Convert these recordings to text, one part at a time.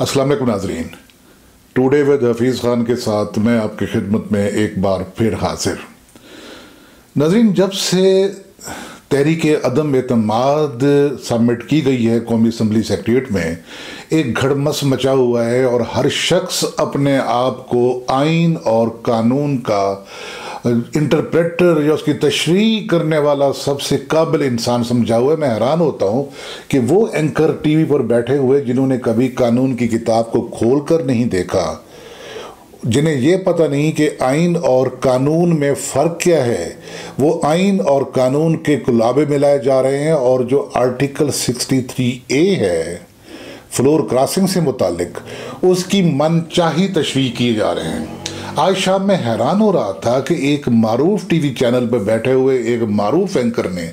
अस्सलाम वालेकुम नाज़रीन। टुडे विद हफीज़ ख़ान के साथ मैं आपकी खिदमत में एक बार फिर हाजिर। नाज़रीन, जब से तहरीक अदम एतमाद सबमिट की गई है कौमी असम्बली सेक्रेटेरिएट में, एक घड़मस मचा हुआ है और हर शख्स अपने आप को आइन और कानून का इंटरप्रेटर या उसकी तशरीह करने वाला सबसे काबिल इंसान समझा हुआ है। मैं हैरान होता हूँ कि वो एंकर टीवी पर बैठे हुए जिन्होंने कभी कानून की किताब को खोल कर नहीं देखा, जिन्हें ये पता नहीं कि आइन और कानून में फ़र्क क्या है, वो आइन और कानून के गुलाबे मिलाए जा रहे हैं और जो आर्टिकल 63A है फ्लोर क्रॉसिंग से मुतालिक, उसकी मनचाही तशरीह किए जा रहे हैं। आज शाम में हैरान हो रहा था कि एक मारूफ टीवी चैनल पर बैठे हुए एक मारूफ एंकर ने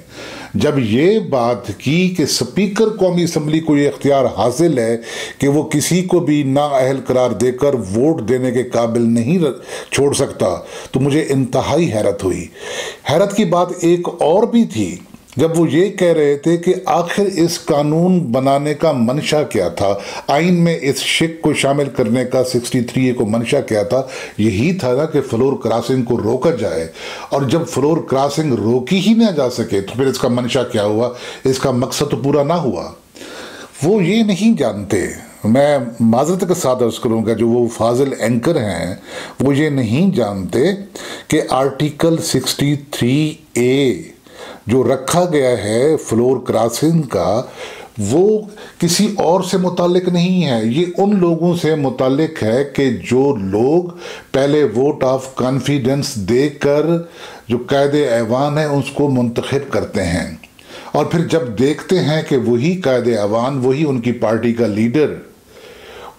जब ये बात की कि स्पीकर कौमी असम्बली को ये इख्तियार हासिल है कि वो किसी को भी नाअहल करार देकर वोट देने के काबिल नहीं छोड़ सकता, तो मुझे इंतहाई हैरत हुई। हैरत की बात एक और भी थी जब वो ये कह रहे थे कि आखिर इस कानून बनाने का मंशा क्या था, आइन में इस शिक को शामिल करने का 63A को मंशा क्या था। यही था ना कि फ्लोर क्रॉसिंग को रोका जाए, और जब फ्लोर क्रॉसिंग रोकी ही ना जा सके तो फिर इसका मंशा क्या हुआ, इसका मकसद तो पूरा ना हुआ। वो ये नहीं जानते, मैं माजरत के साथ अर्ज़ करूँगा, जो वो फाजिल एंकर हैं वो ये नहीं जानते कि आर्टिकल 63A जो रखा गया है फ्लोर क्रॉसिंग का, वो किसी और से मुतालिक नहीं है। ये उन लोगों से मुतालिक है कि जो लोग पहले वोट ऑफ कॉन्फिडेंस देकर जो कायदे ऐवान है उसको मुंतखब करते हैं, और फिर जब देखते हैं कि वही कायदे ऐवान, वही उनकी पार्टी का लीडर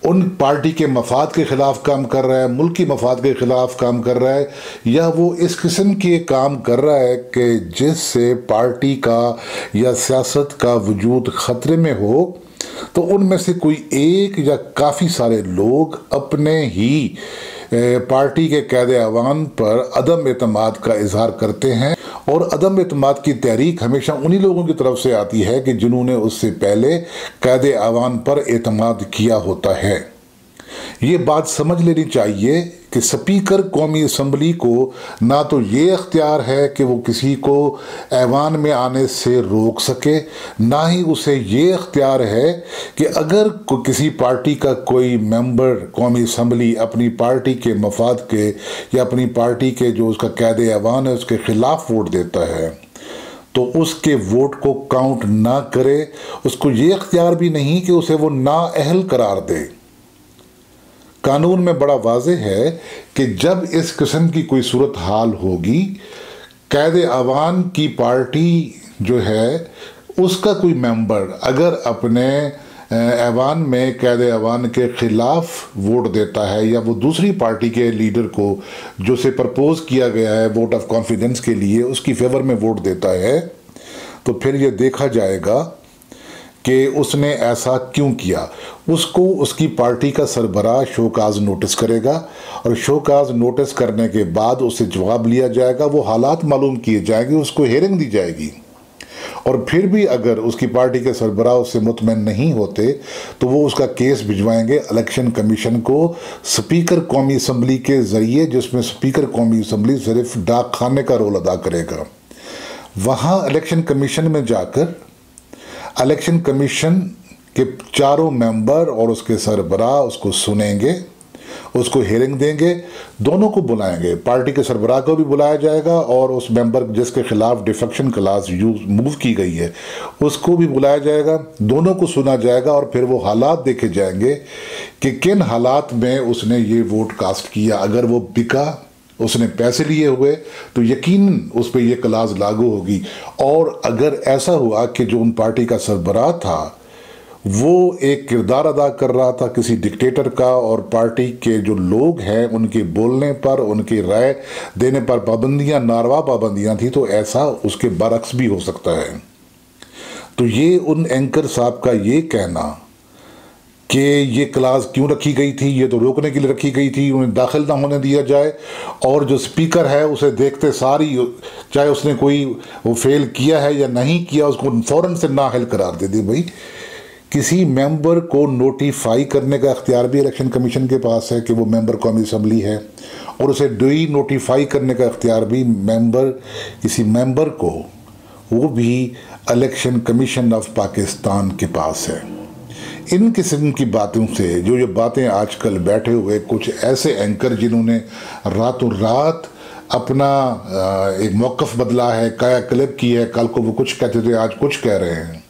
उन पार्टी के मफाद के ख़िलाफ़ काम कर रहा है, मुल्क की मफाद के ख़िलाफ़ काम कर रहा है, या वो इस किस्म के काम कर रहा है कि जिससे पार्टी का या सियासत का वजूद ख़तरे में हो, तो उनमें से कोई एक या काफ़ी सारे लोग अपने ही पार्टी के कायदे ऐवान पर अदम एतमाद का इजहार करते हैं। और अदम एतमाद की तहरीक हमेशा उन्हीं लोगों की तरफ से आती है कि जिन्होंने उससे पहले कायदे ऐवान पर एतमाद किया होता है। ये बात समझ लेनी चाहिए कि स्पीकर कौमी असम्बली को ना तो ये इख्तियार है कि वो किसी को ऐवान में आने से रोक सके, ना ही उसे ये इख्तियार है कि अगर किसी पार्टी का कोई मेंबर कौमी असम्बली अपनी पार्टी के मफाद के या अपनी पार्टी के जो उसका कायदे ऐवान है उसके ख़िलाफ़ वोट देता है तो उसके वोट को काउंट ना करे। उसको ये इख्तियार भी नहीं कि उसे वो नाअहल करार दे। कानून में बड़ा वाज़ेह है कि जब इस किस्म की कोई सूरत हाल होगी, कायदे ऐवान की पार्टी जो है उसका कोई मेंबर अगर अपने ऐवान में कायदे ऐवान के ख़िलाफ़ वोट देता है, या वो दूसरी पार्टी के लीडर को जो से प्रपोज़ किया गया है वोट ऑफ कॉन्फिडेंस के लिए उसकी फेवर में वोट देता है, तो फिर ये देखा जाएगा कि उसने ऐसा क्यों किया। उसको उसकी पार्टी का सरबराह शोकाज नोटिस करेगा, और शोकाज नोटिस करने के बाद उससे जवाब लिया जाएगा, वो हालात मालूम किए जाएंगे, उसको हेयरिंग दी जाएगी। और फिर भी अगर उसकी पार्टी के सरबराह उससे मुतमईन नहीं होते तो वो उसका केस भिजवाएंगे इलेक्शन कमीशन को स्पीकर कौमी असम्बली के ज़रिए, जिसमें स्पीकर कौमी असम्बली सिर्फ डाक खाने का रोल अदा करेगा। वहाँ इलेक्शन कमीशन में जाकर इलेक्शन कमीशन के चारों मेंबर और उसके सरबराह उसको सुनेंगे, उसको हेयरिंग देंगे, दोनों को बुलाएंगे, पार्टी के सरबराह को भी बुलाया जाएगा और उस मेंबर जिसके खिलाफ डिफेक्शन क्लास मूव की गई है उसको भी बुलाया जाएगा, दोनों को सुना जाएगा, और फिर वो हालात देखे जाएंगे कि किन हालात में उसने ये वोट कास्ट किया। अगर वो बिका, उसने पैसे लिए हुए, तो यकीनन उस पर यह क्लास लागू होगी। और अगर ऐसा हुआ कि जो उन पार्टी का सरबराह था वो एक किरदार अदा कर रहा था किसी डिक्टेटर का, और पार्टी के जो लोग हैं उनके बोलने पर, उनकी राय देने पर पाबंदियां, नारवा पाबंदियां थी, तो ऐसा उसके बरक्स भी हो सकता है। तो ये उन एंकर साहब का ये कहना कि ये क्लास क्यों रखी गई थी, ये तो रोकने के लिए रखी गई थी, उन्हें दाखिल ना होने दिया जाए, और जो स्पीकर है उसे देखते सारी, चाहे उसने कोई वो फेल किया है या नहीं किया, उसको फ़ौरन से नाअहल करार दे दी। भाई किसी मेंबर को नोटिफाई करने का इख्तियार भी इलेक्शन कमीशन के पास है कि वो मेंबर कौमी असम्बली है, और उसे डी नोटिफाई करने का इख्तियार भी किसी मेंबर को वो भी इलेक्शन कमीशन ऑफ पाकिस्तान के पास है। इन किस्म की बातों से जो बातें आजकल बैठे हुए कुछ ऐसे एंकर जिन्होंने रातों रात अपना एक मौक़िफ़ बदला है, कायाकल्प की है, कल को वो कुछ कहते थे आज कुछ कह रहे हैं,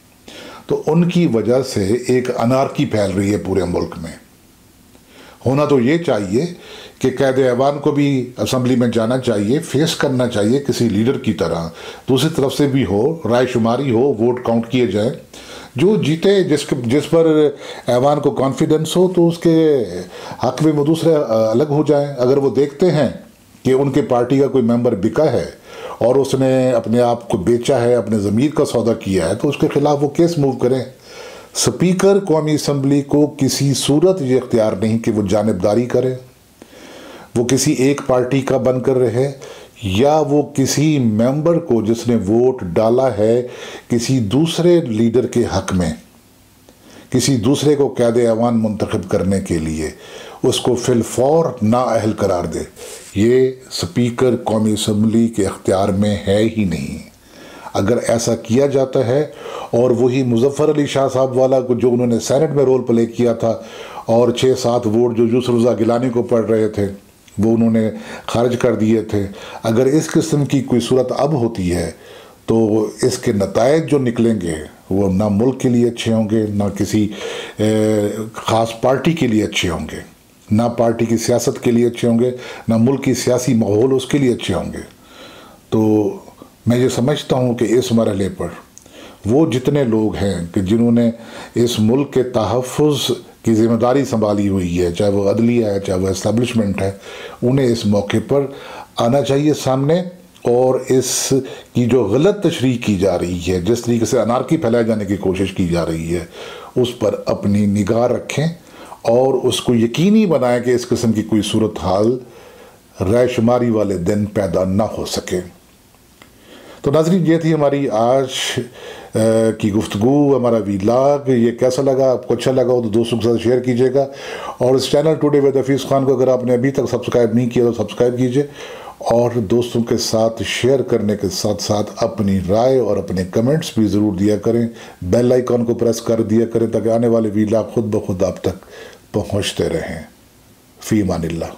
तो उनकी वजह से एक अनारकी फैल रही है पूरे मुल्क में। होना तो ये चाहिए कि कैद ऐवान को भी असम्बली में जाना चाहिए, फेस करना चाहिए किसी लीडर की तरह, दूसरी तरफ से भी हो, राय शुमारी हो, वोट काउंट किए जाएं, जो जीते जिस पर ऐवान को कॉन्फिडेंस हो तो उसके हक में वो दूसरे अलग हो जाएं। अगर वो देखते हैं कि उनके पार्टी का कोई मेंबर बिका है और उसने अपने आप को बेचा है, अपने ज़मीर का सौदा किया है, तो उसके खिलाफ वो केस मूव करें। स्पीकर कौमी असम्बली को किसी सूरत ये इख्तियार नहीं कि वो जानिबदारी करे, वो किसी एक पार्टी का बनकर रहे, या वो किसी मेंबर को जिसने वोट डाला है किसी दूसरे लीडर के हक में, किसी दूसरे को कैद ऐवान मुंतखब करने के लिए उसको फिलफौर नाअहल करार दे। ये स्पीकर कौमी असम्बली के इख्तियार में है ही नहीं। अगर ऐसा किया जाता है और वही मुजफ्फर अली शाह साहब वाला को जो उन्होंने सेनेट में रोल प्ले किया था और 6-7 वोट जो यूसुफ रज़ा गिलानी को पड़ रहे थे वो उन्होंने खारिज कर दिए थे, अगर इस किस्म की कोई सूरत अब होती है तो इसके नतायज जो निकलेंगे वो ना मुल्क के लिए अच्छे होंगे, ना किसी ख़ास पार्टी के लिए अच्छे होंगे, ना पार्टी की सियासत के लिए अच्छे होंगे, ना मुल्क की सियासी माहौल उसके लिए अच्छे होंगे। तो मैं ये समझता हूँ कि इस मरहले पर वो जितने लोग हैं कि जिन्होंने इस मुल्क के तहफ़्फ़ुज़ की ज़िम्मेदारी संभाली हुई है, चाहे वो अदलिया है, चाहे वो इस्टेब्लिशमेंट है, उन्हें इस मौके पर आना चाहिए सामने और इस की जो गलत तशरीह की जा रही है, जिस तरीके से अनारकी फैलाए जाने की कोशिश की जा रही है, उस पर अपनी निगाह रखें और उसको यकीनी बनाएं कि इस किस्म की कोई सूरत हाल राय शुमारी वाले दिन पैदा ना हो सके। तो नाज़रीन, ये थी हमारी आज की गुफ्तगू, हमारा वीलॉग। ये कैसा लगा, आपको अच्छा लगा हो तो दोस्तों के साथ शेयर कीजिएगा, और इस channel today with Hafeez Khan को अगर आपने अभी तक सब्सक्राइब नहीं किया तो सब्सक्राइब कीजिए, और दोस्तों के साथ शेयर करने के साथ साथ अपनी राय और अपने कमेंट्स भी ज़रूर दिया करें। बेल आइकॉन को प्रेस कर दिया करें ताकि आने वाले वीलॉग खुद ब खुद आप तक पहुँचते रहें। फ़ी अमानिल्लाह।